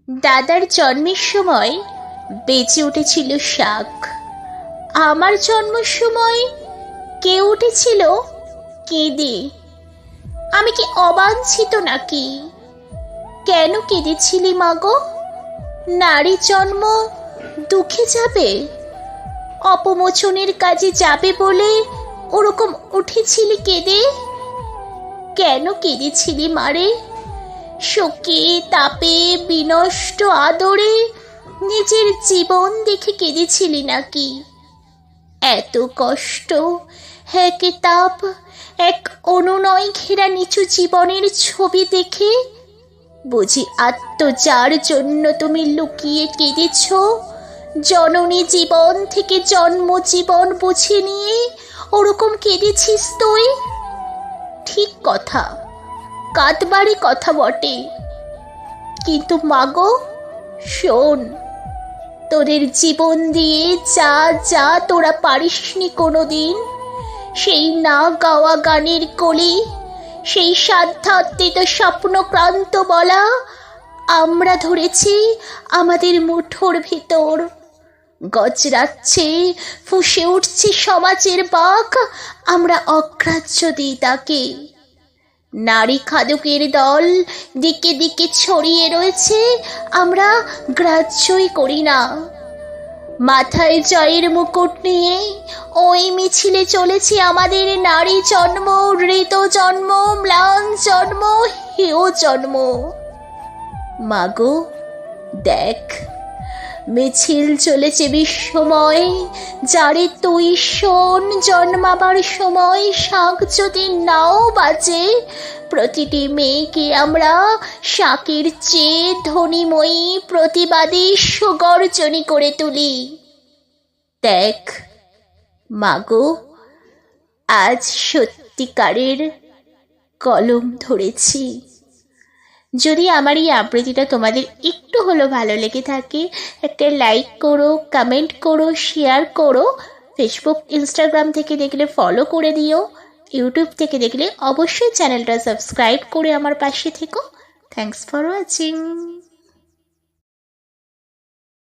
দাদার জন্মের সময় বেঁচে উঠেছিল শাক। আমার জন্মের সময় কে উঠেছিল কেঁদে। আমি কি অবাঞ্ছিত নাকি? কেন কেঁদেছিলি মাগো? নারী জন্ম দুঃখে যাবে, অপমোচনের কাজে যাবে বলে ওরকম উঠেছিলি কেঁদে? কেন কেঁদেছিলি মারে? শোকে তাপে বিনষ্ট আদরে নিজের জীবন দেখে কেঁদেছিলি নাকি? এত কষ্ট, এক তাপ, এক অনুনয় ঘেরা নিচু জীবনের ছবি দেখে বুঝি আত্মজার জন্য তুমি লুকিয়ে কেঁদেছ? জননী জীবন থেকে জন্ম জীবন বুঝে নিয়ে ওরকম কেঁদেছিস তুই? ঠিক কথা, কাঁদবারই কথা বটে, কিন্তু মাগো শোন, তোদের জীবন দিয়ে যা যা তোরা পারিসনি কোনোদিন, সেই না গাওয়া গানের কলি, সেই সাধ্যাত্মিত স্বপ্নক্রান্ত বলা আমরা ধরেছি আমাদের মুঠোর ভিতর। গজরাচ্ছে, ফুঁসে উঠছে সমাজের বাক, আমরা অগ্রাহ্য দিই তাকে। নারী খাদকের দল দিকে দিকে ছড়িয়ে রয়েছে, আমরা গ্রাহ্যই করি না। মাথায় জয়ের মুকুট নিয়ে ওই মিছিলে চলেছে আমাদের নারী জন্ম, ঋত জন্ম, ম্লান জন্ম, হেয় জন্ম। মাগো দেখ, মিছিল চলেছে বিশ্বময়, যারে তুই শোন, জন্মাবার সময় শাঁখ যদি নাও বাজে, প্রতিটি মেয়েকে আমরা শাঁখের চেয়ে ধ্বনিময়ী প্রতিবাদী সুগর্জনী করে তুলি। দেখ মাগো, আজ সত্যিকারের কলম ধরেছি। যদি আমার এই আবৃত্তিটা তোমাদের একটু হলেও ভালো লেগে থাকে, একটা লাইক করো, কমেন্ট করো, শেয়ার করো। ফেসবুক ইনস্টাগ্রাম থেকে দেখলে ফলো করে দিও, ইউটিউব থেকে দেখলে অবশ্যই চ্যানেলটা সাবস্ক্রাইব করে আমার পাশে থেকো। Thanks for watching.